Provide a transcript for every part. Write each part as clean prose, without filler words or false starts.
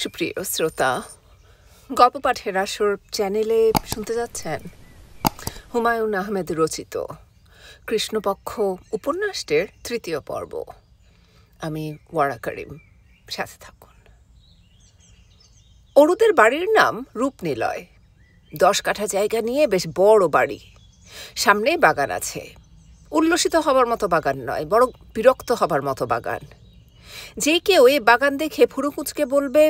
সুপ্রিয় শ্রোতা, গল্প পাঠের আসর চ্যানেলে শুনতে যাচ্ছেন হুমায়ুন আহমেদ রচিত কৃষ্ণপক্ষ উপন্যাসটির ৩য় পর্ব। আমি ওয়ারা করিম, সাথে থাকুন। অরুদের বাড়ির নাম রূপনিলয়। 10 কাঠা জায়গা নিয়ে বেশ বড় বাড়ি, সামনেই বাগান আছে। উল্লসিত হবার মতো বাগান নয়, বরং বিরক্ত হবার মতো বাগান। যে কেউ এই বাগান দেখে ফুরুকুচকে বলবে,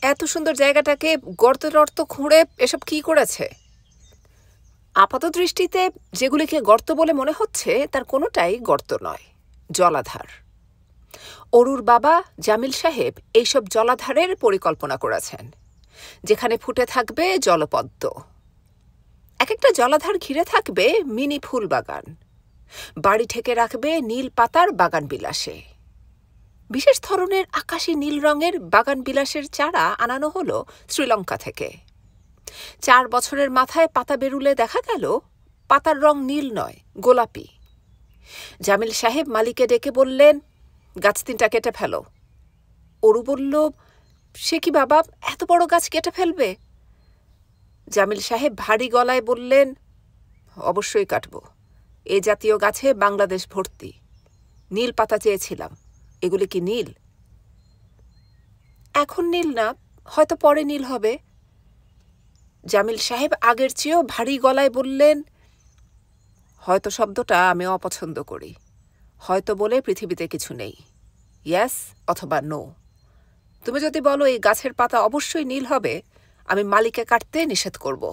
এত সুন্দর জায়গাটাকে গর্ত টর্ত খুঁড়ে এসব কি করেছে? আপাত দৃষ্টিতে যেগুলিকে গর্ত বলে মনে হচ্ছে তার কোনোটাই গর্ত নয়, জলাধার। অরুর বাবা জামিল সাহেব এইসব জলাধারের পরিকল্পনা করেছেন, যেখানে ফুটে থাকবে জলপদ্ম। এক একটা জলাধার ঘিরে থাকবে মিনি ফুল বাগান, বাড়ি ঠেকে রাখবে নীল পাতার বাগান বিলাসে। বিশেষ ধরনের আকাশী নীল রঙের বাগান বিলাসের চারা আনানো হলো শ্রীলঙ্কা থেকে। 4 বছরের মাথায় পাতা বেরুলে দেখা গেল পাতার রং নীল নয়, গোলাপি। জামিল সাহেব মালিকে ডেকে বললেন, গাছ 3টা কেটে ফেলো। অরু বলল, সে কি বাবা, এত বড় গাছ কেটে ফেলবে? জামিল সাহেব ভারী গলায় বললেন, অবশ্যই কাটব। এ জাতীয় গাছে বাংলাদেশ ভর্তি। নীল পাতা চেয়েছিলাম, এগুলি কি নীল? এখন নীল না, হয়তো পরে নীল হবে। জামিল সাহেব আগের চেয়েও ভারী গলায় বললেন, হয়তো শব্দটা আমি অপছন্দ করি। হয়তো বলে পৃথিবীতে কিছু নেই। ইয়েস অথবা নো। তুমি যদি বলো এই গাছের পাতা অবশ্যই নীল হবে, আমি মালিকে কাটতে নিষেধ করব।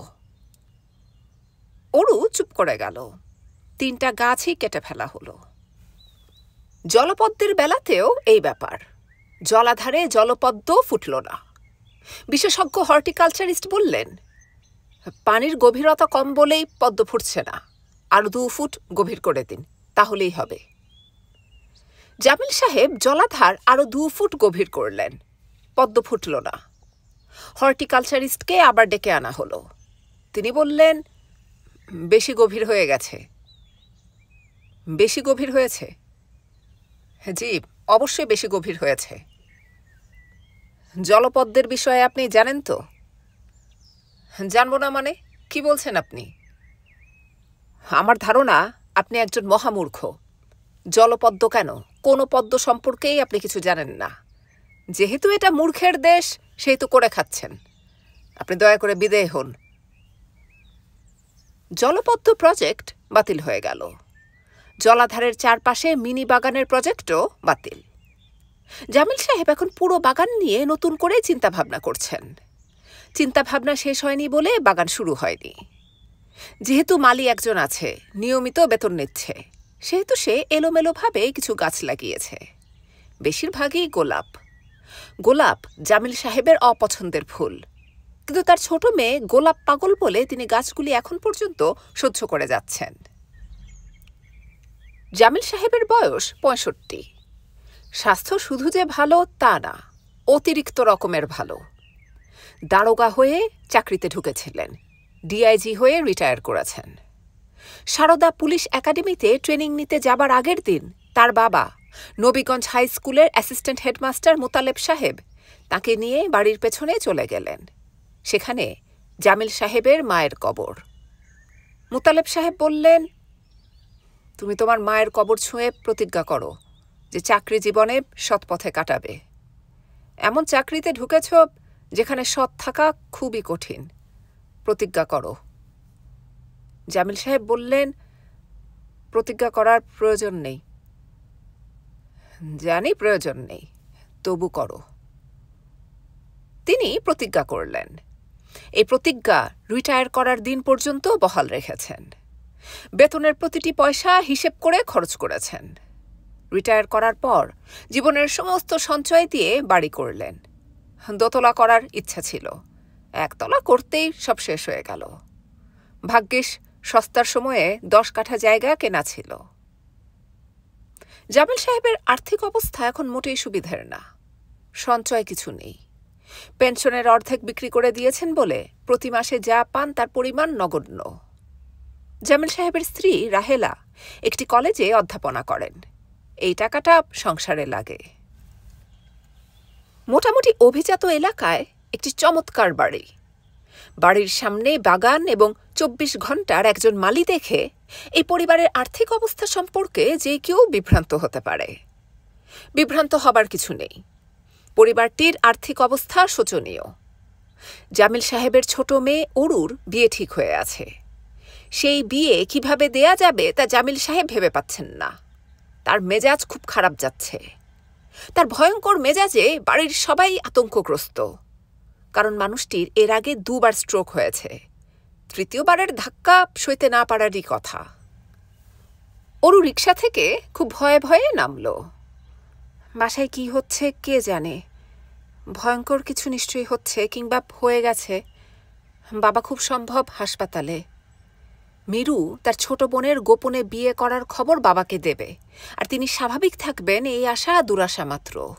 অরু চুপ করে গেল। 3টা গাছই কেটে ফেলা হলো। জলপদ্মের বেলাতেও এই ব্যাপার। জলাধারে জলপদ্ম ফুটল না। বিশেষজ্ঞ হর্টিকালচারিস্ট বললেন, পানির গভীরতা কম বলেই পদ্ম ফুটছে না, আরো 2 ফুট গভীর করে দিন, তাহলেই হবে। জামিল সাহেব জলাধার আরো 2 ফুট গভীর করলেন, পদ্ম ফুটল না। হর্টিকালচারিস্টকে আবার ডেকে আনা হলো। তিনি বললেন, বেশি গভীর হয়ে গেছে। বেশি গভীর হয়েছে? জি, অবশ্যই বেশি গভীর হয়েছে। জলপদ্মের বিষয়ে আপনি জানেন তো? জানব না মানে, কি বলছেন আপনি? আমার ধারণা আপনি একজন মহামূর্খ। জলপদ্ম কেন, কোনো পদ্ম সম্পর্কেই আপনি কিছু জানেন না। যেহেতু এটা মূর্খের দেশ, সেহেতু করে খাচ্ছেন। আপনি দয়া করে বিদেয় হন। জলপদ্ম প্রজেক্ট বাতিল হয়ে গেল। জলাধারের চারপাশে মিনি বাগানের প্রজেক্টও বাতিল। জামিল সাহেব এখন পুরো বাগান নিয়ে নতুন করে চিন্তাভাবনা করছেন। চিন্তাভাবনা শেষ হয়নি বলে বাগান শুরু হয়নি। যেহেতু মালি একজন আছে, নিয়মিত বেতন নিচ্ছে, সেহেতু সে এলোমেলোভাবে কিছু গাছ লাগিয়েছে। বেশিরভাগই গোলাপ। গোলাপ জামিল সাহেবের অপছন্দের ফুল, কিন্তু তার ছোট মেয়ে গোলাপ পাগল বলে তিনি গাছগুলি এখন পর্যন্ত সহ্য করে যাচ্ছেন। জামিল সাহেবের বয়স 65। স্বাস্থ্য শুধু যে ভালো তা না, অতিরিক্ত রকমের ভালো। দারোগা হয়ে চাকরিতে ঢুকেছিলেন, ডিআইজি হয়ে রিটায়ার করেছেন। সারদা পুলিশ একাডেমিতে ট্রেনিং নিতে যাবার আগের দিন তার বাবা, নবীগঞ্জ হাই স্কুলের অ্যাসিস্ট্যান্ট হেডমাস্টার মোতালেব সাহেব, তাকে নিয়ে বাড়ির পেছনে চলে গেলেন। সেখানে জামিল সাহেবের মায়ের কবর। মোতালেব সাহেব বললেন, তুমি তোমার মায়ের কবর ছুঁয়ে প্রতিজ্ঞা করো যে চাকরি জীবনে সৎ পথে কাটাবে। এমন চাকরিতে ঢুকেছ যেখানে সৎ থাকা খুবই কঠিন। প্রতিজ্ঞা করো। জামিল সাহেব বললেন, প্রতিজ্ঞা করার প্রয়োজন নেই। জানি প্রয়োজন নেই, তবু করো। তিনি প্রতিজ্ঞা করলেন। এই প্রতিজ্ঞা রিটায়ার করার দিন পর্যন্ত বহাল রেখেছেন। বেতনের প্রতিটি পয়সা হিসেব করে খরচ করেছেন। রিটায়ার করার পর জীবনের সমস্ত সঞ্চয় দিয়ে বাড়ি করলেন। দোতলা করার ইচ্ছা ছিল, 1 তলা করতেই সব শেষ হয়ে গেল। ভাগ্যিস সস্তার সময়ে 10 কাঠা জায়গা কেনা ছিল। জামিল সাহেবের আর্থিক অবস্থা এখন মোটেই সুবিধের না। সঞ্চয় কিছু নেই। পেনশনের অর্ধেক বিক্রি করে দিয়েছেন বলে প্রতি মাসে যা পান তার পরিমাণ নগণ্য। জামিল সাহেবের স্ত্রী রাহেলা একটি কলেজে অধ্যাপনা করেন। এই টাকাটা সংসারে লাগে। মোটামুটি অভিজাত এলাকায় একটি চমৎকার বাড়ি। বাড়ির সামনে বাগান এবং ২৪ ঘন্টার একজন মালি দেখে এই পরিবারের আর্থিক অবস্থা সম্পর্কে যে কেউ বিভ্রান্ত হতে পারে। বিভ্রান্ত হবার কিছু নেই। পরিবারটির আর্থিক অবস্থা শোচনীয়। জামিল সাহেবের ছোট মেয়ে অরুর বিয়ে ঠিক হয়ে আছে। সেই বিয়ে কিভাবে দেয়া যাবে তা জামিল সাহেব ভেবে পাচ্ছেন না। তার মেজাজ খুব খারাপ যাচ্ছে। তার ভয়ঙ্কর মেজাজে বাড়ির সবাই আতঙ্কগ্রস্ত, কারণ মানুষটির এর আগে ২ বার স্ট্রোক হয়েছে। তৃতীয়বারের ধাক্কা সইতে না পারারই কথা। অরু রিকশা থেকে খুব ভয়ে ভয়ে নামল। বাসায় কি হচ্ছে কে জানে। ভয়ঙ্কর কিছু নিশ্চয়ই হচ্ছে, কিংবা হয়ে গেছে। বাবা খুব সম্ভব হাসপাতালে। মিরু তার ছোট বোনের গোপনে বিয়ে করার খবর বাবাকে দেবে, আর তিনি স্বাভাবিক থাকবেন এই আশা দুরাশা মাত্র।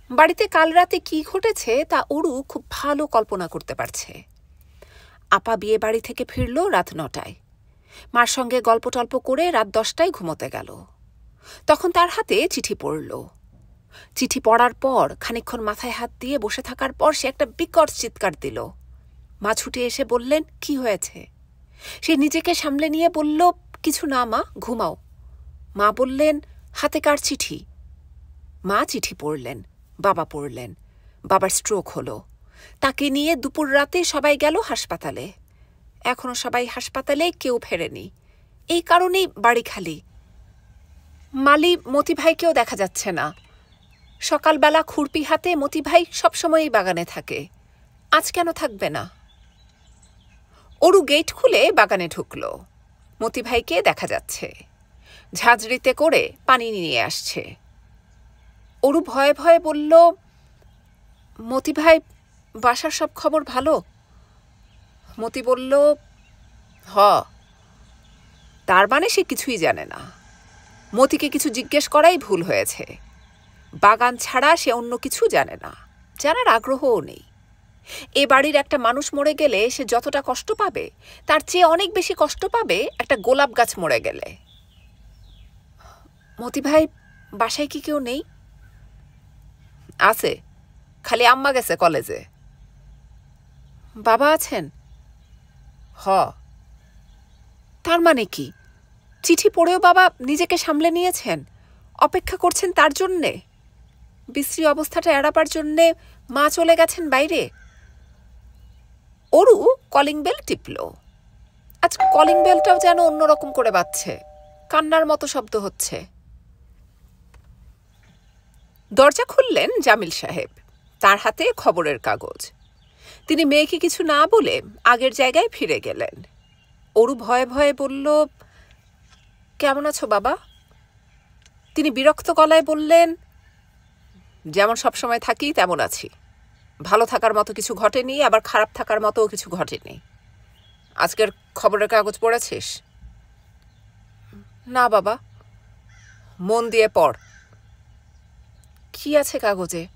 বাড়িতে কাল রাতে কি ঘটেছে তা অরু খুব ভালো কল্পনা করতে পারছে। আপা বিয়ে বাড়ি থেকে ফিরল রাত ৯টায়। মার সঙ্গে গল্প টল্প করে রাত ১০টায় ঘুমোতে গেল। তখন তার হাতে চিঠি পড়ল। চিঠি পড়ার পর খানিকক্ষণ মাথায় হাত দিয়ে বসে থাকার পর সে একটা বিকট চিৎকার দিল। মা ছুটে এসে বললেন, কি হয়েছে? সে নিজেকে সামলে নিয়ে বলল, কিছু না মা, ঘুমাও। মা বললেন, হাতে কার চিঠি? মা চিঠি পড়লেন। বাবা পড়লেন। বাবার স্ট্রোক হলো। তাকে নিয়ে দুপুর রাতে সবাই গেল হাসপাতালে। এখনো সবাই হাসপাতালে, কেউ ফেরেনি। এই কারণেই বাড়ি খালি। মালি মতি ভাইকেও দেখা যাচ্ছে না। সকালবেলা খুরপি হাতে মতি ভাই সবসময়ই বাগানে থাকে। আজ কেন থাকবে না? অরু গেট খুলে বাগানে ঢুকল। মতি ভাইকে দেখা যাচ্ছে। ঝাঁঝরিতে করে পানি নিয়ে আসছে। অরু ভয়ে ভয়ে বলল, মতি ভাই, বাসার সব খবর ভালো? মতি বলল, হ। তার মানে সে কিছুই জানে না। মতিকে কিছু জিজ্ঞেস করাই ভুল হয়েছে। বাগান ছাড়া সে অন্য কিছু জানে না, জানার আগ্রহও নেই। এ বাড়ির একটা মানুষ মরে গেলে সে যতটা কষ্ট পাবে, তার চেয়ে অনেক বেশি কষ্ট পাবে একটা গোলাপ গাছ মরে গেলে। মতি ভাই, বাসায় কি কেউ নেই? আছে, খালি আম্মা গেছে কলেজে। বাবা আছেন? হ। তার মানে কি, চিঠি পড়েও বাবা নিজেকে সামলে নিয়েছেন? অপেক্ষা করছেন তার জন্যে? বিশ্রী অবস্থাটা এড়াবার জন্যে মা চলে গেছেন বাইরে? Aru calling bell টিপল। আজ কলিং বেলটাও যেন অন্যরকম করে বাজছে, কান্নার মতো শব্দ হচ্ছে। দরজা খুললেন জামিল সাহেব। তার হাতে খবরের কাগজ। তিনি মেয়েকে কিছু না বলে আগের জায়গায় ফিরে গেলেন। অরু ভয়ে ভয়ে বলল, কেমন আছো বাবা? তিনি বিরক্ত গলায় বললেন, যেমন সবসময় থাকি তেমন আছি। ভালো থাকার মতো কিছু ঘটেনি, আবার খারাপ থাকার মতোও কিছু ঘটেনি। আজকের খবরের কাগজ পড়েছিস? না বাবা। মন দিয়ে পড়। কি আছে কাগজে?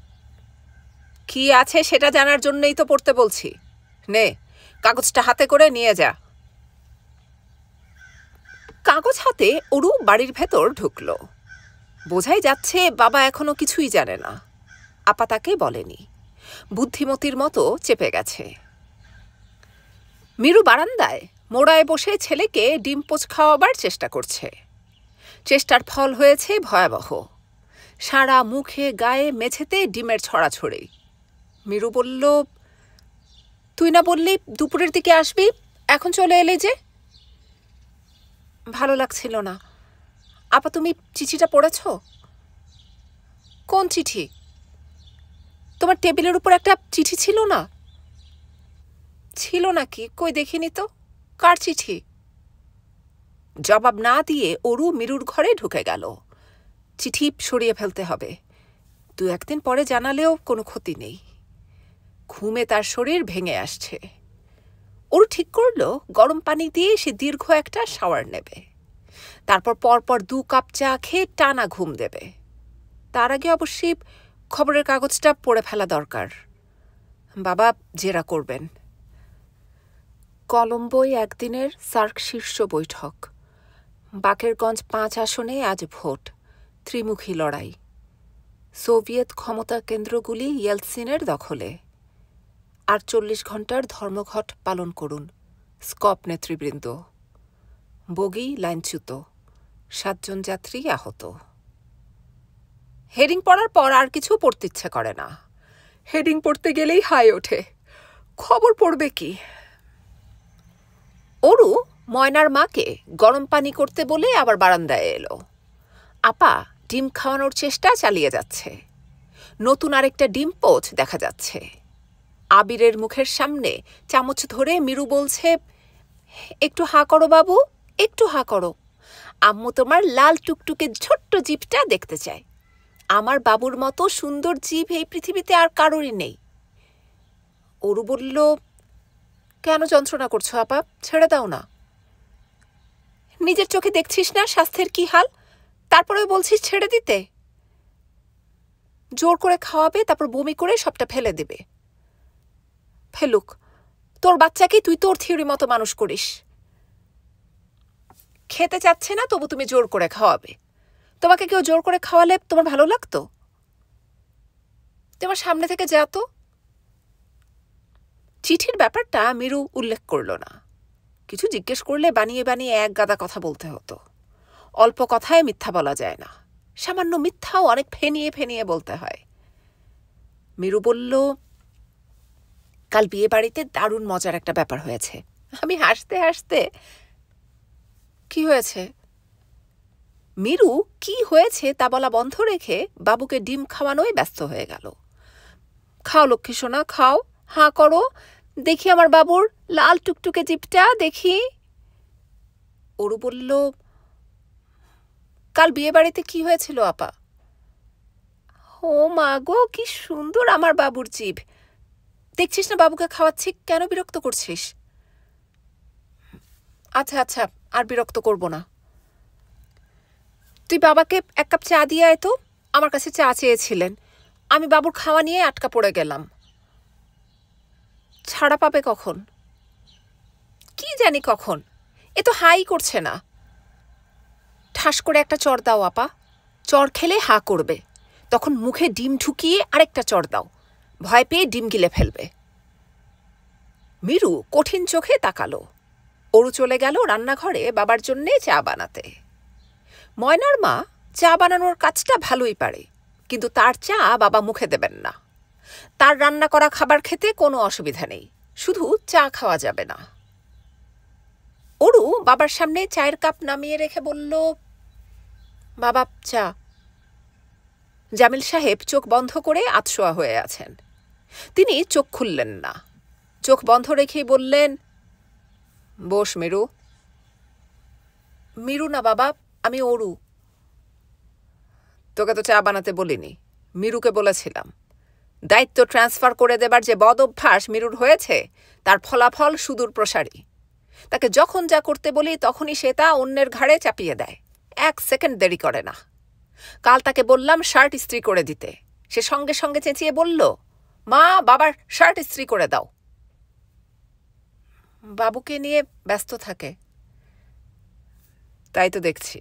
কি আছে সেটা জানার জন্যই তো পড়তে বলছি। নে, কাগজটা হাতে করে নিয়ে যা। কাগজ হাতে অরু বাড়ির ভেতর ঢুকল। বোঝাই যাচ্ছে বাবা এখনো কিছুই জানে না। আপা তাকে বলেনি। বুদ্ধিমতির মতো চেপে গেছে। মিরু বারান্দায় মোড়ায় বসে ছেলেকে ডিম পোচ খাওয়াবার চেষ্টা করছে। চেষ্টার ফল হয়েছে ভয়াবহ। সারা মুখে গায়ে মেঝেতে ডিমের ছড়াছড়ি। মিরু বলল, তুই না বললি দুপুরের দিকে আসবি, এখন চলে এলে যে? ভালো লাগছিল না। আপা, তুমি চিঠিটা পড়েছ? কোন চিঠি? তোমার টেবিলের উপর একটা চিঠি ছিল না? ছিল নাকি? কই দেখিনি তো। কার চিঠি? জবাব না দিয়ে অরু মিরুর ঘরে ঢুকে গেল। চিঠি সরিয়ে ফেলতে হবে। ২-১ দিন পরে জানালেও কোনো ক্ষতি নেই। ঘুমে তার শরীর ভেঙে আসছে। অরু ঠিক করল গরম পানি দিয়ে সে দীর্ঘ একটা শাওয়ার নেবে। তারপর পরপর ২ কাপ চা খেয়ে টানা ঘুম দেবে। তার আগে অবশ্যই খবরের কাগজটা পড়ে ফেলা দরকার। বাবা জেরা করবেন। কলম্বোয় একদিনের সার্ক শীর্ষ বৈঠক। বাকেরগঞ্জ ৫ আসনে আজ ভোট। ত্রিমুখী লড়াই। সোভিয়েত ক্ষমতা কেন্দ্রগুলি ইয়েলসিনের দখলে। আর 40 ঘণ্টার ধর্মঘট পালন করুন স্কপ নেতৃবৃন্দ। বগি লাইনচ্যুত, 7 জন যাত্রী আহত। হেডিং পড়ার পর আর কিছু পড়তে ইচ্ছে করে না। হেডিং পড়তে গেলেই হাই ওঠে, খবর পড়বে কি। অরু ময়নার মাকে গরম পানি করতে বলে আবার বারান্দায় এলো। আপা ডিম খাওয়ানোর চেষ্টা চালিয়ে যাচ্ছে। নতুন আরেকটা ডিম পোচ দেখা যাচ্ছে। আবিরের মুখের সামনে চামচ ধরে মিরু বলছে, একটু হা করো বাবু, একটু হা করো। আম্মু তোমার লাল টুকটুকে ছোট্ট জিভটা দেখতে চায়। আমার বাবুর মতো সুন্দর জিভ এই পৃথিবীতে আর কারোরই নেই। অরু বলল, কেন যন্ত্রণা করছো আপা, ছেড়ে দাও না। নিজের চোখে দেখছিস না স্বাস্থ্যের কি হাল, তারপরে বলছিস ছেড়ে দিতে। জোর করে খাওয়াবে, তারপর বমি করে সবটা ফেলে দেবে। ফেলুক, তোর বাচ্চাকে তুই তোর থিওরি মতো মানুষ করিস। খেতে চাচ্ছে না তবু তুমি জোর করে খাওয়াবে। তোমাকে কেউ জোর করে খাওয়ালে তোমার ভালো লাগতো? তোমার সামনে থেকে যা তো। চিঠির ব্যাপারটা মিরু উল্লেখ করল না। কিছু জিজ্ঞেস করলে বানিয়ে বানিয়ে এক গাদা কথা বলতে হতো। অল্প কথায় মিথ্যা বলা যায় না, সামান্য মিথ্যাও অনেক ফেনিয়ে ফেনিয়ে বলতে হয়। মিরু বলল, কাল বিয়ে বাড়িতে দারুণ মজার একটা ব্যাপার হয়েছে। আমি হাসতে হাসতে, কি হয়েছে? মিরু কি হয়েছে তা বলা বন্ধ রেখে বাবুকে ডিম খাওয়ানোয় ব্যস্ত হয়ে গেল। খাও লক্ষ্মী সোনা, খাও, হাঁ করো, দেখি আমার বাবুর লাল টুকটুকে জিভটা দেখি। অরু বলল, কাল বিয়ে বাড়িতে কি হয়েছিল আপা? ও মা গো, কি সুন্দর আমার বাবুর জিভ। দেখছিস না বাবুকে খাওয়াচ্ছি, কেন বিরক্ত করছিস? আচ্ছা আচ্ছা, আর বিরক্ত করব না। তুই বাবাকে 1 কাপ চা দিয়ে আয় তো। আমার কাছে চা চেয়েছিলেন, আমি বাবুর খাওয়া নিয়ে আটকা পড়ে গেলাম। ছাড়া পাবে কখন? কি জানি কখন, এ তো হাই করছে না। ঠাস করে একটা চড় দাও আপা, চড় খেলে হা করবে, তখন মুখে ডিম ঢুকিয়ে আরেকটা চড় দাও, ভয় পেয়ে ডিম গিলে ফেলবে। মিরু কঠিন চোখে তাকালো। অরু চলে গেল রান্নাঘরে বাবার জন্যে চা বানাতে। ময়নার মা চা বানানোর কাজটা ভালোই পারে, কিন্তু তার চা বাবা মুখে দেবেন না। তার রান্না করা খাবার খেতে কোনো অসুবিধা নেই, শুধু চা খাওয়া যাবে না। অরু বাবার সামনে চায়ের কাপ নামিয়ে রেখে বলল, বাবা চা। জামিল সাহেব চোখ বন্ধ করে আতশোয়া হয়ে আছেন। তিনি চোখ খুললেন না, চোখ বন্ধ রেখেই বললেন, বস মিরু। মিরু না বাবা, আমি অরু। তোকে তো চা বানাতে বলিনি, মিরুকে বলেছিলাম। দায়িত্ব ট্রান্সফার করে দেবার যে বদ অভ্যাস মিরুর হয়েছে, তার ফলাফল সুদূর প্রসারী। তাকে যখন যা করতে বলি তখনই সে তা অন্যের ঘাড়ে চাপিয়ে দেয়, 1 সেকেন্ড দেরি করে না। কাল তাকে বললাম শার্ট ইস্ত্রি করে দিতে, সে সঙ্গে সঙ্গে চেঁচিয়ে বলল, মা বাবার শার্ট ইস্ত্রি করে দাও। বাবুকে নিয়ে ব্যস্ত থাকে। তাই তো দেখছি।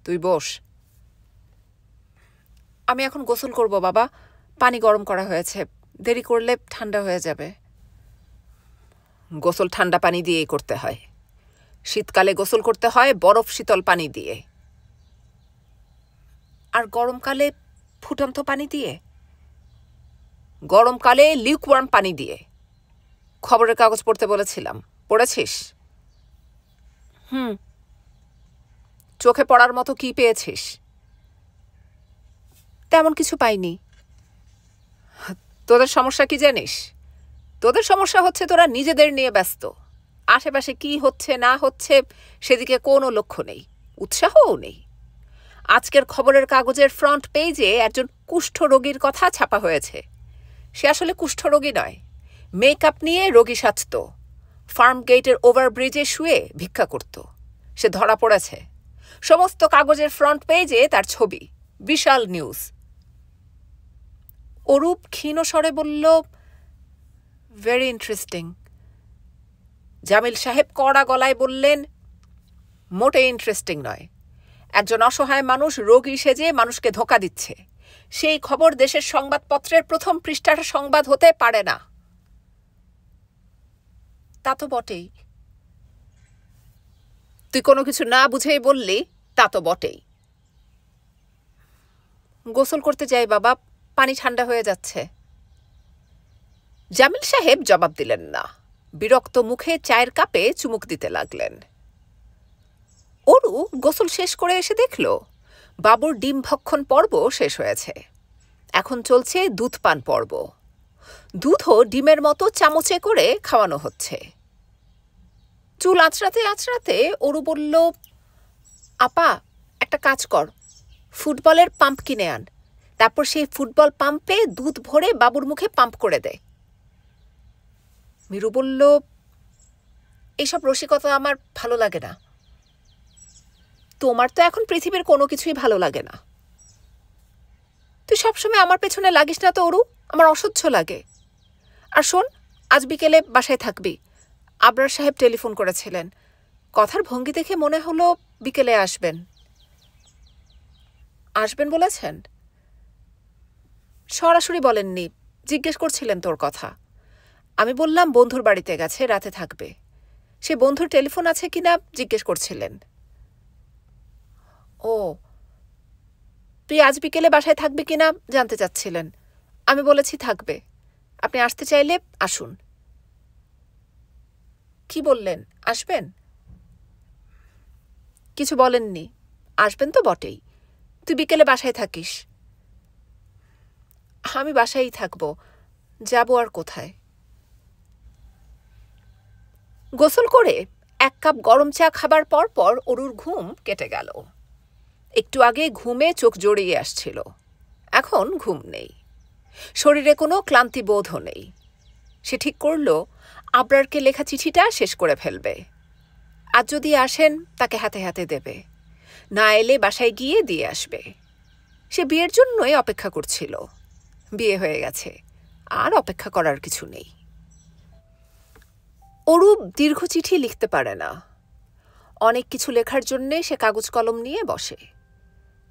তুই বস। আমি এখন গোসল করব বাবা, পানি গরম করা হয়েছে, দেরি করলে ঠান্ডা হয়ে যাবে। গোসল ঠান্ডা পানি দিয়েই করতে হয়। শীতকালে গোসল করতে হয় বরফ শীতল পানি দিয়ে, আর গরমকালে ফুটন্ত পানি দিয়ে। গরমকালে লিউকওয়ার্ম পানি দিয়ে। খবরের কাগজ পড়তে বলেছিলাম, পড়েছিস? চোখে পড়ার মতো কি পেয়েছিস? তেমন কিছু পাইনি। তোদের সমস্যা কি জানিস? তোদের সমস্যা হচ্ছে তোরা নিজেদের নিয়ে ব্যস্ত। আশেপাশে কি হচ্ছে না হচ্ছে সেদিকে কোনো লক্ষ্য নেই, উৎসাহও নেই। আজকের খবরের কাগজের ফ্রন্ট পেজে একজন কুষ্ঠরোগীর কথা ছাপা হয়েছে। সে আসলে কুষ্ঠরোগী নয়, মেকআপ নিয়ে রোগী সাজত, ফার্ম গেটের ওভারব্রিজে শুয়ে ভিক্ষা করত। সে ধরা পড়েছে। সমস্ত কাগজের ফ্রন্ট পেজে তার ছবি, বিশাল নিউজ। অরূপ ক্ষীণ স্বরে বলল, ভেরি ইন্টারেস্টিং। জামিল সাহেব কড়া গলায় বললেন, মোটেই ইন্টারেস্টিং নয়। একজন অসহায় মানুষ রোগী সেজে মানুষকে ধোঁকা দিচ্ছে, সেই খবর দেশের সংবাদপত্রের প্রথম পৃষ্ঠার সংবাদ হতে পারে না। তা তো বটেই। তুই কোনো কিছু না বুঝেই বললি, তা তো বটেই। গোসল করতে যাই বাবা, পানি ঠান্ডা হয়ে যাচ্ছে। জামিল সাহেব জবাব দিলেন না, বিরক্ত মুখে চায়ের কাপে চুমুক দিতে লাগলেন। অরু গোসল শেষ করে এসে দেখল বাবুর ডিম ভক্ষণ পর্ব শেষ হয়েছে। এখন চলছে দুধ পান পর্ব। দুধও ডিমের মতো চামচে করে খাওয়ানো হচ্ছে। চুল আঁচড়াতে আঁচড়াতে অরু বলল, আপা একটা কাজ কর, ফুটবলের পাম্প কিনে আন, তারপর সেই ফুটবল পাম্পে দুধ ভরে বাবুর মুখে পাম্প করে দে। মিরু বলল, এইসব রসিকতা আমার ভালো লাগে না। তোমার তো এখন পৃথিবীর কোনো কিছুই ভালো লাগে না। তুই সবসময় আমার পেছনে লাগিস না তো অরু, আমার অসহ্য লাগে। আর শোন, আজ বিকেলে বাসায় থাকবি। আবরার সাহেব টেলিফোন করেছিলেন, কথার ভঙ্গি দেখে মনে হলো বিকেলে আসবেন। আসবেন বলেছেন? সরাসরি বলেননি, জিজ্ঞেস করছিলেন তোর কথা। আমি বললাম বন্ধুর বাড়িতে গেছে, রাতে থাকবে। সে বন্ধুর টেলিফোন আছে কিনা জিজ্ঞেস করছিলেন। ও, তুই আজ বিকেলে বাসায় থাকবে কিনা জানতে চাচ্ছিলেন। আমি বলেছি থাকবে, আপনি আসতে চাইলে আসুন। কি বললেন, আসবেন? কিছু বলেননি, আসবেন তো বটেই। তুই বিকেলে বাসায় থাকিস। আমি বাসায়ই থাকব, যাব আর কোথায়। গোসল করে 1 কাপ গরম চা খাবার পর পর অরুর ঘুম কেটে গেল। একটু আগে ঘুমে চোখ জড়িয়ে আসছিল, এখন ঘুম নেই। শরীরে কোনো ক্লান্তি বোধও নেই। সে ঠিক করল আবরারকে লেখা চিঠিটা শেষ করে ফেলবে। আজ যদি আসেন তাকে হাতে হাতে দেবে, না এলে বাসায় গিয়ে দিয়ে আসবে। সে বিয়ের জন্যই অপেক্ষা করছিল। বিয়ে হয়ে গেছে, আর অপেক্ষা করার কিছু নেই। অরু দীর্ঘ চিঠি লিখতে পারে না। অনেক কিছু লেখার জন্যে সে কাগজ কলম নিয়ে বসে।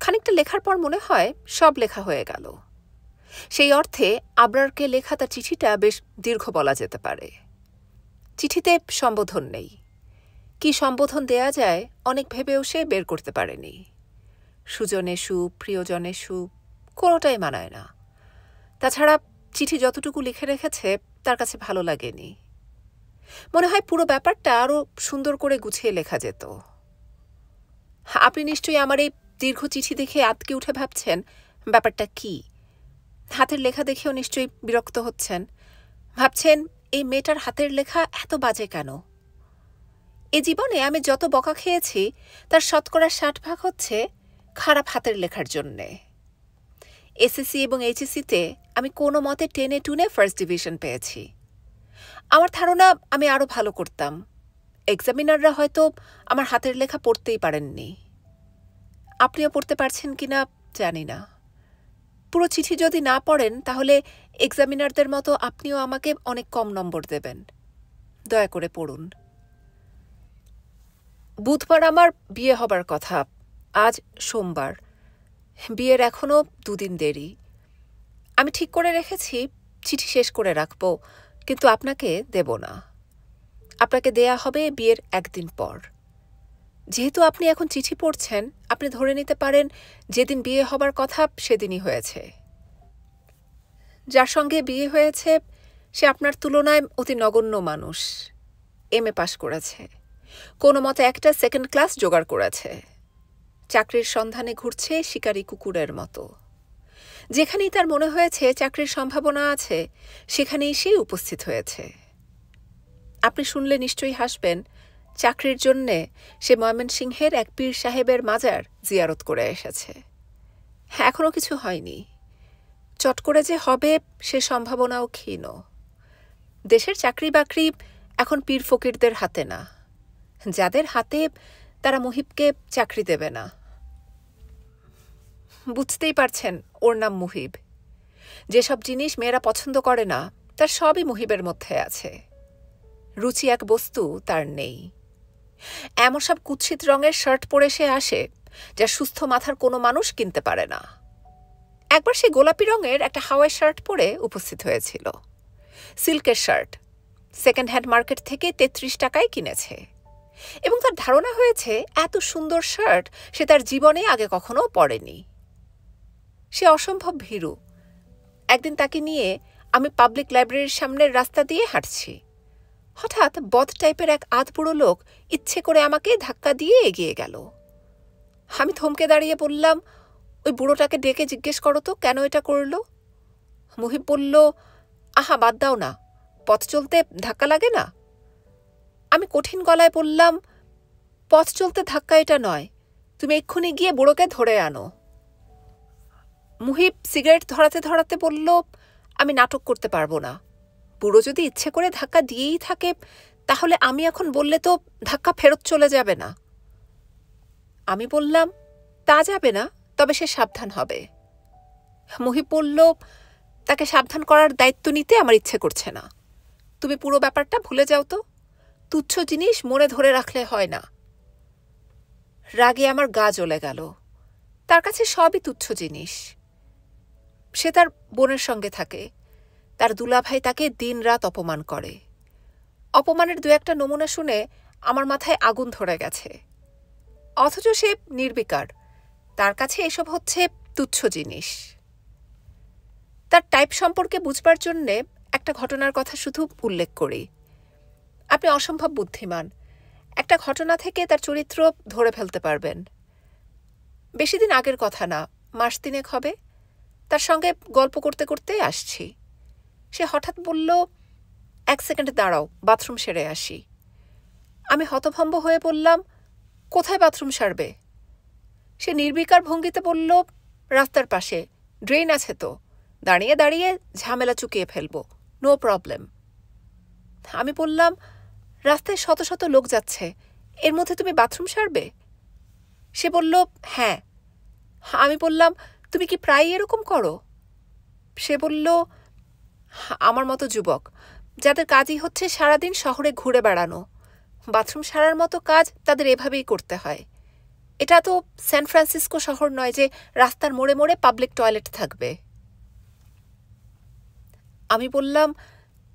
খানিকটা লেখার পর মনে হয় সব লেখা হয়ে গেল। সেই অর্থে আবরারকে লেখা তার চিঠিটা বেশ দীর্ঘ বলা যেতে পারে। চিঠিতে সম্বোধন নেই। কি সম্বোধন দেয়া যায় অনেক ভেবেও সে বের করতে পারেনি। সুজনে সু, প্রিয়জনে সু, কোনোটাই মানায় না। তাছাড়া চিঠি যতটুকু লিখে রেখেছে তার কাছে ভালো লাগেনি। মনে হয় পুরো ব্যাপারটা আরও সুন্দর করে গুছিয়ে লেখা যেত। আপনি নিশ্চয়ই আমার এই দীর্ঘ চিঠি দেখে আতকে উঠে ভাবছেন ব্যাপারটা কি। হাতের লেখা দেখেও নিশ্চয়ই বিরক্ত হচ্ছেন। ভাবছেন এই মেয়েটার হাতের লেখা এত বাজে কেন। এ জীবনে আমি যত বকা খেয়েছি তার 60% হচ্ছে খারাপ হাতের লেখার জন্যে। এসএসসি এবং এইচএসসিতে আমি কোনো মতে টেনে টুনে ফার্স্ট ডিভিশন পেয়েছি। আমার ধারণা আমি আরও ভালো করতাম। এক্সামিনাররা হয়তো আমার হাতের লেখা পড়তেই পারেননি। আপনিও পড়তে পারছেন কিনা জানি না। পুরো চিঠি যদি না পড়েন তাহলে এক্সামিনারদের মতো আপনিও আমাকে অনেক কম নম্বর দেবেন। দয়া করে পড়ুন। বুধবার আমার বিয়ে হবার কথা, আজ সোমবার। বিয়ের এখনও 2 দিন দেরি। আমি ঠিক করে রেখেছি চিঠি শেষ করে রাখব, কিন্তু আপনাকে দেব না। আপনাকে দেয়া হবে বিয়ের 1 দিন পর। যেহেতু আপনি এখন চিঠি পড়ছেন, আপনি ধরে নিতে পারেন যেদিন বিয়ে হবার কথা সেদিনই হয়েছে। যার সঙ্গে বিয়ে হয়েছে সে আপনার তুলনায় অতি নগণ্য মানুষ। এমএ পাশ করেছে, কোনো মতে একটা 2nd ক্লাস জোগাড় করেছে। চাকরির সন্ধানে ঘুরছে শিকারী কুকুরের মতো। যেখানেই তার মনে হয়েছে চাকরির সম্ভাবনা আছে সেখানেই সে উপস্থিত হয়েছে। আপনি শুনলে নিশ্চয়ই হাসবেন, চাকরির জন্যে সে ময়মনসিংহের এক পীর সাহেবের মাজার জিয়ারত করে এসেছে। এখনও কিছু হয়নি। চট করে যে হবে সে সম্ভাবনাও ক্ষীণ। দেশের চাকরি বাকরি এখন পীর ফকিরদের হাতে না। যাদের হাতে তারা মুহিবকে চাকরি দেবে না। বুঝতেই পারছেন ওর নাম মুহিব। যেসব জিনিস মেয়েরা পছন্দ করে না তার সবই মুহিবের মধ্যে আছে। রুচি এক বস্তু তার নেই। এমন সব কুৎসিত রঙের শার্ট পরে সে আসে যা সুস্থ মাথার কোনো মানুষ কিনতে পারে না। একবার সে গোলাপি রঙের একটা হাওয়াই শার্ট পরে উপস্থিত হয়েছিল। সিল্কের শার্ট, সেকেন্ড হ্যান্ড মার্কেট থেকে ৩৩ টাকায় কিনেছে, এবং তার ধারণা হয়েছে এত সুন্দর শার্ট সে তার জীবনে আগে কখনো পরেনি। সে অসম্ভব ভীরু। একদিন তাকে নিয়ে আমি পাবলিক লাইব্রেরির সামনের রাস্তা দিয়ে হাঁটছি। হঠাৎ বদ টাইপের এক আধবুড়ো লোক ইচ্ছে করে আমাকে ধাক্কা দিয়ে এগিয়ে গেল। আমি থমকে দাঁড়িয়ে বললাম, ওই বুড়োটাকে ডেকে জিজ্ঞেস করো তো কেন এটা করল। মুহিব বলল, আহা বাদ দাও না, পথ চলতে ধাক্কা লাগে না। আমি কঠিন গলায় বললাম, পথ চলতে ধাক্কা এটা নয়, তুমি এক্ষুনি গিয়ে বুড়োকে ধরে আনো। মুহিব সিগারেট ধরাতে ধরাতে বলল, আমি নাটক করতে পারবো না। বুড়ো যদি ইচ্ছে করে ধাক্কা দিয়েই থাকে তাহলে আমি এখন বললে তো ধাক্কা ফেরত চলে যাবে না। আমি বললাম, তা যাবে না, তবে সে সাবধান হবে। মুহিব বলল, তাকে সাবধান করার দায়িত্ব নিতে আমার ইচ্ছে করছে না। তুমি পুরো ব্যাপারটা ভুলে যাও তো, তুচ্ছ জিনিস মনে ধরে রাখলে হয় না। রাগে আমার গা জ্বলে গেল। তার কাছে সবই তুচ্ছ জিনিস। সে তার বোনের সঙ্গে থাকে, তার দুলাভাই তাকে দিনরাত অপমান করে। অপমানের দু একটা নমুনা শুনে আমার মাথায় আগুন ধরে গেছে। অথচ সে নির্বিকার, তার কাছে এসব হচ্ছে তুচ্ছ জিনিস। তার টাইপ সম্পর্কে বুঝবার জন্যে একটা ঘটনার কথা শুধু উল্লেখ করি। আপনি অসম্ভব বুদ্ধিমান, একটা ঘটনা থেকে তার চরিত্র ধরে ফেলতে পারবেন। বেশি দিন আগের কথা না, মাস তিনেক হবে। তার সঙ্গে গল্প করতে করতে আসছি। সে হঠাৎ বলল, 1 সেকেন্ড দাঁড়াও, বাথরুম সেরে আসি। আমি হতভম্ব হয়ে বললাম, কোথায় বাথরুম সারবে? সে নির্বিকার ভঙ্গিতে বলল, রাস্তার পাশে, ড্রেন আছে তো, দাঁড়িয়ে দাঁড়িয়ে ঝামেলা চুকিয়ে ফেলব, নো প্রবলেম। আমি বললাম, রাস্তায় শত শত লোক যাচ্ছে, এর মধ্যে তুমি বাথরুম সারবে? সে বলল, হ্যাঁ। আমি বললাম, তুমি কি প্রায়ই এরকম করো? সে বলল, আমার মতো যুবক যাদের কাজই হচ্ছে সারাদিন শহরে ঘুরে বেড়ানো, বাথরুম সারার মতো কাজ তাদের এভাবেই করতে হয়। এটা তো স্যান ফ্রান্সিসকো শহর নয় যে রাস্তার মোড়ে মোড়ে পাবলিক টয়লেট থাকবে। আমি বললাম,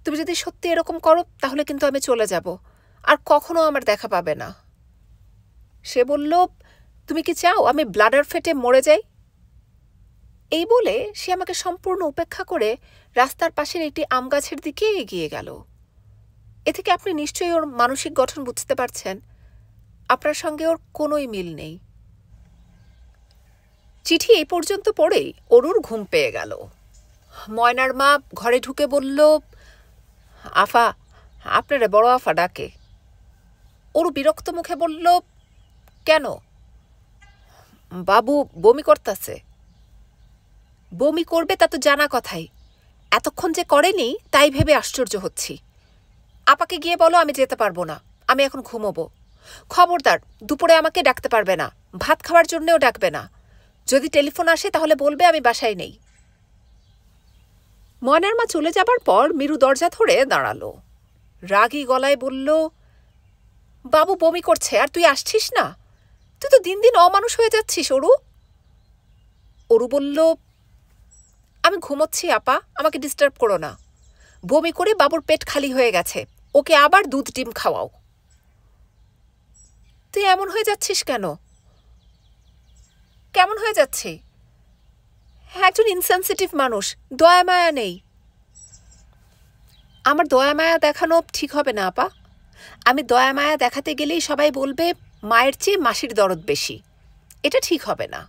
তুমি যদি সত্যি এরকম করো তাহলে কিন্তু আমি চলে যাব, আর কখনো আমার দেখা পাবে না। সে বলল, তুমি কি চাও আমি ব্লাডার ফেটে মরে যাই? এই বলে সে আমাকে সম্পূর্ণ উপেক্ষা করে রাস্তার পাশের একটি আম গাছের দিকে এগিয়ে গেল। এ থেকে আপনি নিশ্চয়ই ওর মানসিক গঠন বুঝতে পারছেন। আপনার সঙ্গে ওর কোনোই মিল নেই। চিঠি এই পর্যন্ত পড়েই অরুর ঘুম পেয়ে গেল। ময়নার মা ঘরে ঢুকে বলল, আফা, আপনারে বড় আফা ডাকে। অরু বিরক্ত মুখে বলল, কেন? বাবু বমি করতেছে। বমি করবে তা তো জানা কথাই, এতক্ষণ যে করেনি তাই ভেবে আশ্চর্য হচ্ছি। আপাকে গিয়ে বলো আমি যেতে পারবো না, আমি এখন ঘুমোবো। খবরদার, দুপুরে আমাকে ডাকতে পারবে না, ভাত খাওয়ার জন্যেও ডাকবে না। যদি টেলিফোন আসে তাহলে বলবে আমি বাসায় নেই। ময়নার মা চলে যাবার পর মিরু দরজা ধরে দাঁড়ালো। রাগী গলায় বলল, বাবু বমি করছে আর তুই আসছিস না? তুই তো দিন দিন অমানুষ হয়ে যাচ্ছিস অরু। অরু বলল, আমি ঘুমোচ্ছি আপা, আমাকে ডিস্টার্ব করো না। বমি করে বাবুর পেট খালি হয়ে গেছে, ওকে আবার দুধ ডিম খাওয়াও। তুই এমন হয়ে যাচ্ছিস কেন? কেমন হয়ে যাচ্ছে? একজন ইনসেনসিটিভ মানুষ, দয়া মায়া নেই। আমার দয়া মায়া দেখানো ঠিক হবে না আপা। আমি দয়া মায়া দেখাতে গেলেই সবাই বলবে মায়ের চেয়ে মাসির দরদ বেশি। এটা ঠিক হবে না।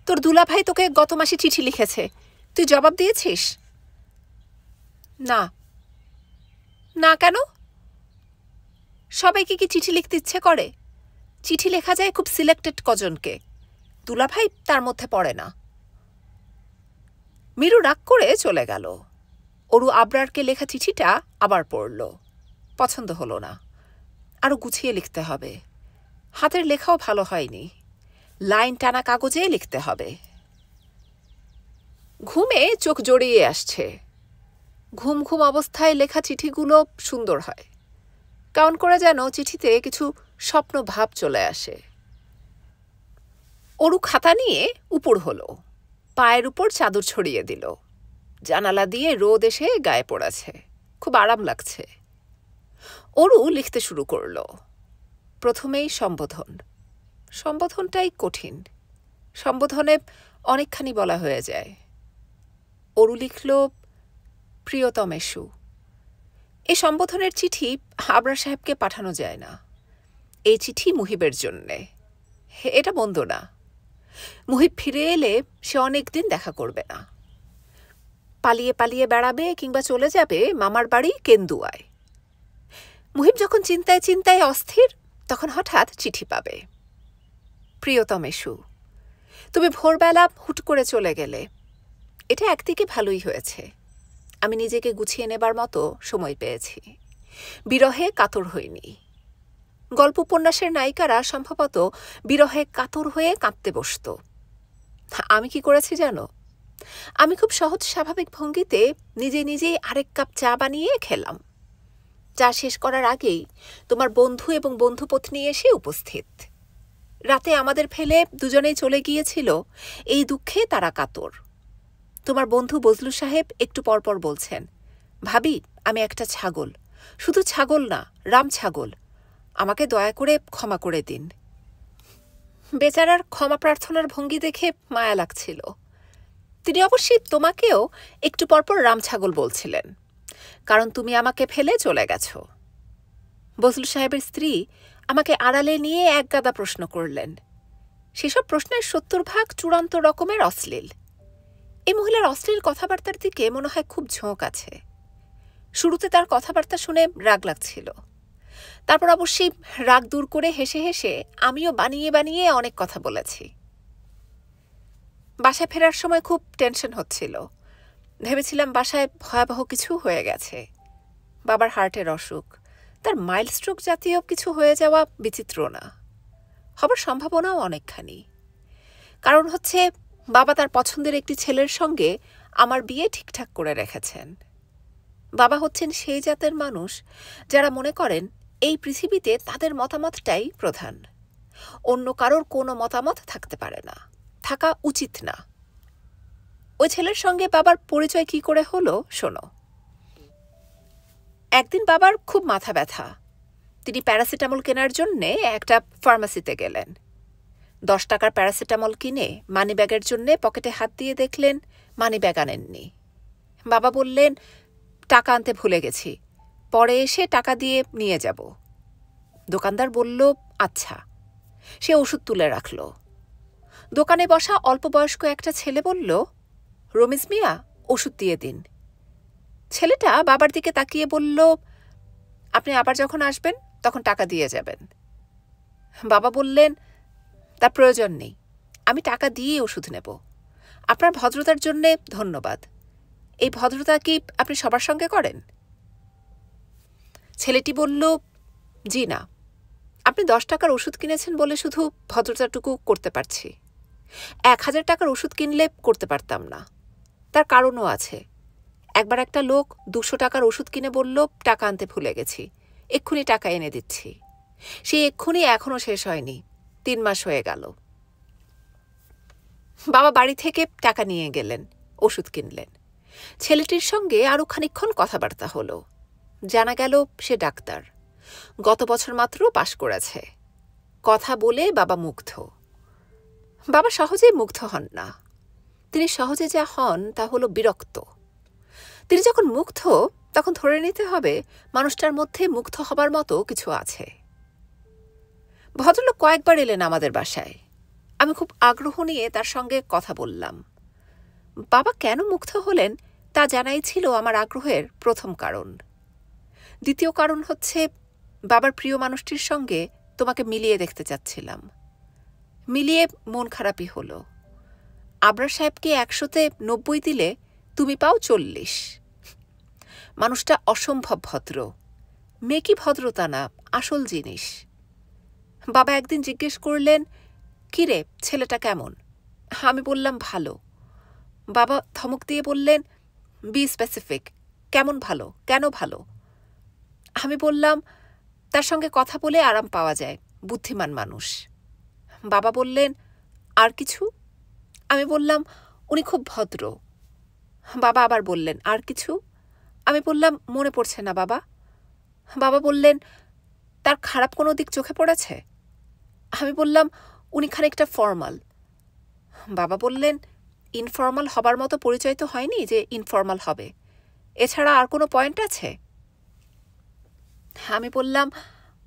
তোর দুলাভাই তোকে গত মাসে চিঠি লিখেছে, তুই জবাব দিয়েছিস? না। না কেন? সবাইকে কি চিঠি লিখতে ইচ্ছে করে? চিঠি লেখা যায় খুব সিলেক্টেড কজনকে, দুলাভাই তার মধ্যে পড়ে না। মিরু রাগ করে চলে গেল। অরু আবরারকে লেখা চিঠিটা আবার পড়ল। পছন্দ হলো না, আরো গুছিয়ে লিখতে হবে। হাতের লেখাও ভালো হয়নি, লাইন টানা কাগজে লিখতে হবে। ঘুমে চোখ জড়িয়ে আসছে। ঘুম ঘুম অবস্থায় লেখা চিঠিগুলো সুন্দর হয়, কেমন করে যেন চিঠিতে কিছু স্বপ্ন ভাব চলে আসে। অরু খাতা নিয়ে উপর হলো, পায়ের উপর চাদর ছড়িয়ে দিল। জানালা দিয়ে রোদ এসে গায়ে পড়েছে, খুব আরাম লাগছে। অরু লিখতে শুরু করল। প্রথমেই সম্বোধন। সম্বোধনটাই কঠিন। সম্বোধনে অনেকখানি বলা হয়ে যায়। অরু লিখল, প্রিয়তমেষু। এই সম্বোধনের চিঠি আবরার সাহেবকে পাঠানো যায় না। এই চিঠি মুহিবের জন্যে। এটা মন্দ না। মুহিব ফিরে এলে সে অনেকদিন দেখা করবে না। পালিয়ে পালিয়ে বেড়াবে কিংবা চলে যাবে মামার বাড়ি কেন্দুয়ায়। মুহিব যখন চিন্তায় চিন্তায় অস্থির, তখন হঠাৎ চিঠি পাবে। প্রিয়তমেষু, তুমি ভোরবেলা হুট করে চলে গেলে। এটা একদিকে ভালোই হয়েছে। আমি নিজেকে গুছিয়ে নেবার মতো সময় পেয়েছি। বিরহে কাতর হইনি। গল্প উপন্যাসের নায়িকারা সম্ভবত বিরহে কাতর হয়ে কাঁদতে বসত। আমি কি করেছি জানো? আমি খুব সহজ স্বাভাবিক ভঙ্গিতে নিজে নিজেই আরেক কাপ চা বানিয়ে খেলাম। চা শেষ করার আগেই তোমার বন্ধু এবং বন্ধুপত্নী এসে উপস্থিত। রাতে আমাদের ফেলে দুজনেই চলে গিয়েছিল, এই দুঃখে তারা কাতর। তোমার বন্ধু বজলু সাহেব একটু পরপর বলছেন, ভাবি আমি একটা ছাগল, শুধু ছাগল না, রাম ছাগল, আমাকে দয়া করে ক্ষমা করে দিন। বেচারার ক্ষমা প্রার্থনার ভঙ্গি দেখে মায়া লাগছিল। তিনি অবশ্যই তোমাকেও একটু পরপর রাম ছাগল বলছিলেন, কারণ তুমি আমাকে ফেলে চলে গেছ। বজলু সাহেবের স্ত্রী আমাকে আড়ালে নিয়ে একগাদা প্রশ্ন করলেন। সেসব প্রশ্নের ৭০% চূড়ান্ত রকমের অশ্লীল। এই মহিলার অশ্লীল কথাবার্তার দিকে মনে হয় খুব ঝোঁক আছে। শুরুতে তার কথাবার্তা শুনে রাগ লাগছিল। তারপর অবশ্যই রাগ দূর করে হেসে হেসে আমিও বানিয়ে বানিয়ে অনেক কথা বলেছি। বাসায় ফেরার সময় খুব টেনশন হচ্ছিল। ভেবেছিলাম বাসায় ভয়াবহ কিছু হয়ে গেছে। বাবার হার্টের অসুখ, তার মাইল্ড স্ট্রোক জাতীয় কিছু হয়ে যাওয়া বিচিত্র না, হবার সম্ভাবনাও অনেকখানি। কারণ হচ্ছে বাবা তার পছন্দের একটি ছেলের সঙ্গে আমার বিয়ে ঠিকঠাক করে রেখেছেন। বাবা হচ্ছেন সেই জাতের মানুষ যারা মনে করেন এই পৃথিবীতে তাদের মতামতটাই প্রধান। অন্য কারোর কোনো মতামত থাকতে পারে না, থাকা উচিত না। ওই ছেলের সঙ্গে বাবার পরিচয় কি করে হলো শোনো। একদিন বাবার খুব মাথা ব্যথা। তিনি প্যারাসিটামল কেনার জন্যে একটা ফার্মাসিতে গেলেন। 10 টাকার প্যারাসিটামল কিনে মানিব্যাগের জন্যে পকেটে হাত দিয়ে দেখলেন মানিব্যাগ আনেননি। বাবা বললেন, টাকা আনতে ভুলে গেছি, পরে এসে টাকা দিয়ে নিয়ে যাব। দোকানদার বলল, আচ্ছা। সে ওষুধ তুলে রাখল। দোকানে বসা অল্প বয়স্ক একটা ছেলে বলল, রমিজ মিয়া, ওষুধ দিয়ে দিন। ছেলেটা বাবার দিকে তাকিয়ে বলল, আপনি আবার যখন আসবেন তখন টাকা দিয়ে যাবেন। বাবা বললেন, তার প্রয়োজন নেই, আমি টাকা দিয়ে ওষুধ নেব। আপনার ভদ্রতার জন্যে ধন্যবাদ। এই ভদ্রতা কি আপনি সবার সঙ্গে করেন? ছেলেটি বলল, জি না, আপনি 10 টাকার ওষুধ কিনেছেন বলে শুধু ভদ্রতাটুকু করতে পারছি। 1000 টাকার ওষুধ কিনলে করতে পারতাম না। তার কারণও আছে। একবার একটা লোক 200 টাকার ওষুধ কিনে বলল, টাকা আনতে ভুলে গেছি, এক্ষুনি টাকা এনে দিচ্ছি। সেই এক্ষুনি এখনও শেষ হয়নি, 3 মাস হয়ে গেল। বাবা বাড়ি থেকে টাকা নিয়ে গেলেন, ওষুধ কিনলেন। ছেলেটির সঙ্গে আরও খানিকক্ষণ কথাবার্তা হলো। জানা গেল সে ডাক্তার, গত বছর মাত্র পাশ করেছে। কথা বলে বাবা মুগ্ধ। বাবা সহজেই মুগ্ধ হন না। তিনি সহজে যা হন তা হলো বিরক্ত। তিনি যখন মুগ্ধ তখন ধরে নিতে হবে মানুষটার মধ্যে মুগ্ধ হবার মতো কিছু আছে। ভদ্রলোক কয়েকবার এলেন আমাদের বাসায়। আমি খুব আগ্রহ নিয়ে তার সঙ্গে কথা বললাম। বাবা কেন মুগ্ধ হলেন তা জানাই ছিল আমার আগ্রহের প্রথম কারণ। দ্বিতীয় কারণ হচ্ছে, বাবার প্রিয় মানুষটির সঙ্গে তোমাকে মিলিয়ে দেখতে চাচ্ছিলাম। মিলিয়ে মন খারাপই হলো। আবরার সাহেবকে 100-তে 90 দিলে তুমি পাও 40। মানুষটা অসম্ভব ভদ্র। মেকি ভদ্রতা না, আসল জিনিস। বাবা একদিন জিজ্ঞেস করলেন, কিরে ছেলেটা কেমন? আমি বললাম, ভালো। বাবা ধমক দিয়ে বললেন, বি স্পেসিফিক, কেমন ভালো, কেন ভালো? আমি বললাম, তার সঙ্গে কথা বলে আরাম পাওয়া যায়, বুদ্ধিমান মানুষ। বাবা বললেন, আর কিছু? আমি বললাম, উনি খুব ভদ্র। বাবা আবার বললেন, আর কিছু? আমি বললাম, মনে পড়ছে না বাবা। বাবা বললেন, তার খারাপ কোনো দিক চোখে পড়েছে? আমি বললাম, উনি খানিকটা ফর্মাল। বাবা বললেন, ইনফর্মাল হবার মতো পরিচয় তো হয়নি যে ইনফর্মাল হবে। এছাড়া আর কোনো পয়েন্ট আছে? আমি বললাম,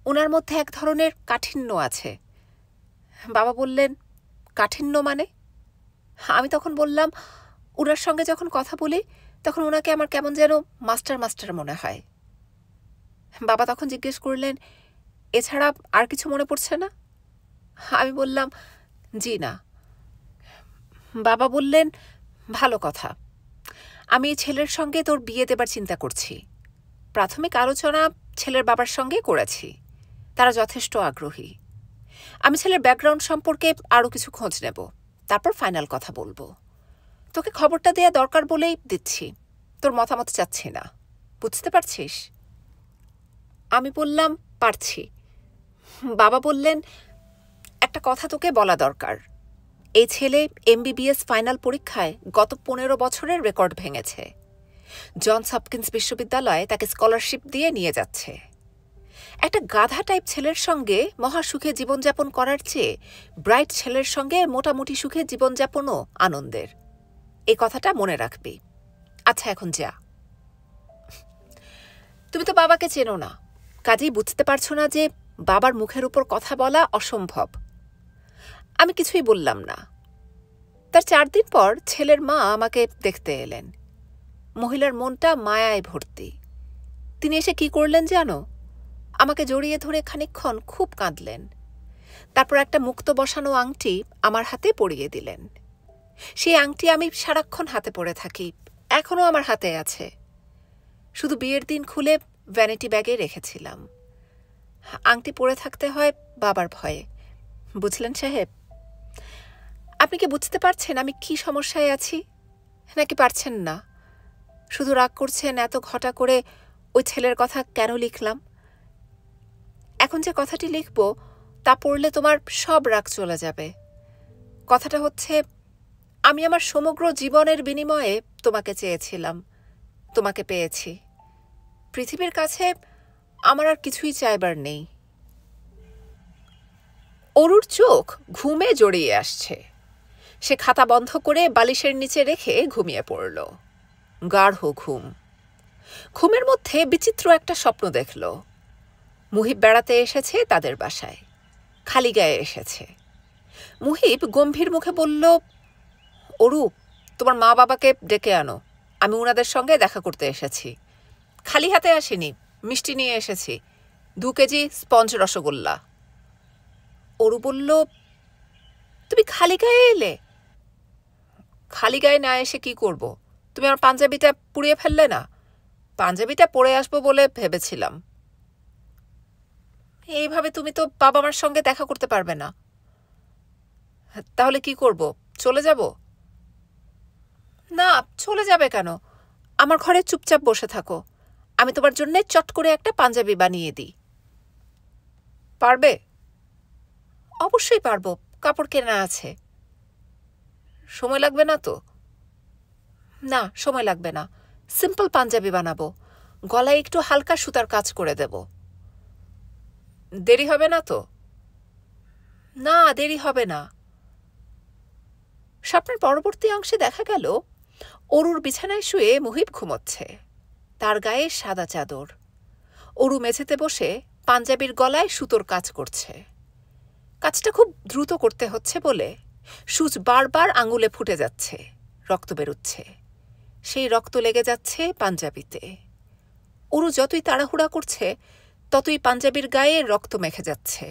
ওনার মধ্যে এক ধরনের কাঠিন্য আছে। বাবা বললেন, কাঠিন্য মানে? আমি তখন বললাম, ওনার সঙ্গে যখন কথা বলি তখন ওনাকে আমার কেমন যেন মাস্টার মাস্টার মনে হয়। বাবা তখন জিজ্ঞেস করলেন, এছাড়া আর কিছু মনে পড়ছে না? আমি বললাম, জি না। বাবা বললেন, ভালো কথা। আমি ছেলের সঙ্গে তোর বিয়ে দেবার চিন্তা করছি। প্রাথমিক আলোচনা ছেলের বাবার সঙ্গে করেছি, তারা যথেষ্ট আগ্রহী। আমি ছেলের ব্যাকগ্রাউন্ড সম্পর্কে আরও কিছু খোঁজ নেব, তারপর ফাইনাল কথা বলবো। তোকে খবরটা দেয়া দরকার বলেই দিচ্ছি, তোর মতামত চাচ্ছি না। বুঝতে পারছিস? আমি বললাম, পারছি। বাবা বললেন, একটা কথা তোকে বলা দরকার। এই ছেলে MBBS ফাইনাল পরীক্ষায় গত 15 বছরের রেকর্ড ভেঙেছে। জনস হপকিন্স বিশ্ববিদ্যালয়ে তাকে স্কলারশিপ দিয়ে নিয়ে যাচ্ছে। একটা গাধা টাইপ ছেলের সঙ্গে মহা সুখে জীবনযাপন করার চেয়ে ব্রাইট ছেলের সঙ্গে মোটামুটি সুখে জীবনযাপনও আনন্দের। এই কথাটা মনে রাখবি। আচ্ছা, এখন যা। তুমি তো বাবাকে চেনো না, কাজেই বুঝতে পারছো না যে বাবার মুখের উপর কথা বলা অসম্ভব। আমি কিছুই বললাম না। তার 4 দিন পর ছেলের মা আমাকে দেখতে এলেন। মহিলার মনটা মায়ায় ভর্তি। তিনি এসে কি করলেন জানো? আমাকে জড়িয়ে ধরে খানিকক্ষণ খুব কাঁদলেন। তারপর একটা মুক্ত বসানো আংটি আমার হাতে পরিয়ে দিলেন। সেই আংটি আমি সারাক্ষণ হাতে পরে থাকি, এখনও আমার হাতে আছে। শুধু বিয়ের দিন খুলে ভ্যানিটি ব্যাগে রেখেছিলাম। আংটি পরে থাকতে হয় বাবার ভয়ে। বুঝলেন সাহেব? আপনি কি বুঝতে পারছেন আমি কি সমস্যায় আছি? নাকি পারছেন না? শুধু রাগ করছেন এত ঘটা করে ওই ছেলের কথা কেন লিখলাম? এখন যে কথাটি লিখব তা পড়লে তোমার সব রাগ চলে যাবে। কথাটা হচ্ছে, আমি আমার সমগ্র জীবনের বিনিময়ে তোমাকে চেয়েছিলাম, তোমাকে পেয়েছি। পৃথিবীর কাছে আমার আর কিছুই চাইবার নেই। অরুর চোখ ঘুমে জড়িয়ে আসছে। সে খাতা বন্ধ করে বালিশের নিচে রেখে ঘুমিয়ে পড়ল। গাঢ় ঘুম। ঘুমের মধ্যে বিচিত্র একটা স্বপ্ন দেখল। মুহিব বেড়াতে এসেছে তাদের বাসায়, খালি গায়ে এসেছে। মুহিব গম্ভীর মুখে বলল, অরু, তোমার মা বাবাকে ডেকে আনো, আমি ওনাদের সঙ্গে দেখা করতে এসেছি। খালি হাতে আসিনি, মিষ্টি নিয়ে এসেছি, 2 কেজি স্পঞ্জ রসগোল্লা। অরু বলল, তুমি খালি গায়ে এলে? খালি গায়ে না এসে কি করব? তুমি আমার পাঞ্জাবিটা পুড়িয়ে ফেললে না? পাঞ্জাবিটা পরে আসবো বলে ভেবেছিলাম। এইভাবে তুমি তো বাবা মার সঙ্গে দেখা করতে পারবে না। তাহলে কি করব? চলে যাব? না, চলে যাবে কেন? আমার ঘরে চুপচাপ বসে থাকো, আমি তোমার জন্য চট করে একটা পাঞ্জাবি বানিয়ে দিই। পারবে? অবশ্যই পারবো, কাপড় কেনা আছে। সময় লাগবে না তো? না, সময় লাগবে না। সিম্পল পাঞ্জাবি বানাবো, গলায় একটু হালকা সুতার কাজ করে দেব। দেরি হবে না তো? না, দেরি হবে না। স্বপ্নের পরবর্তী অংশে দেখা গেল অরুর বিছানায় শুয়ে মুহিব ঘুমোচ্ছে। তার গায়ে সাদা চাদর। অরু মেঝেতে বসে পাঞ্জাবির গলায় সুতোর কাজ করছে। কাজটা খুব দ্রুত করতে হচ্ছে বলে সূচ বারবার আঙুলে ফুটে যাচ্ছে, রক্ত বেরোচ্ছে। সেই রক্ত লেগে যাচ্ছে পাঞ্জাবিতে। অরু যতই তাড়াহুড়া করছে ততই পাঞ্জাবির গায়ে রক্ত মেখে যাচ্ছে।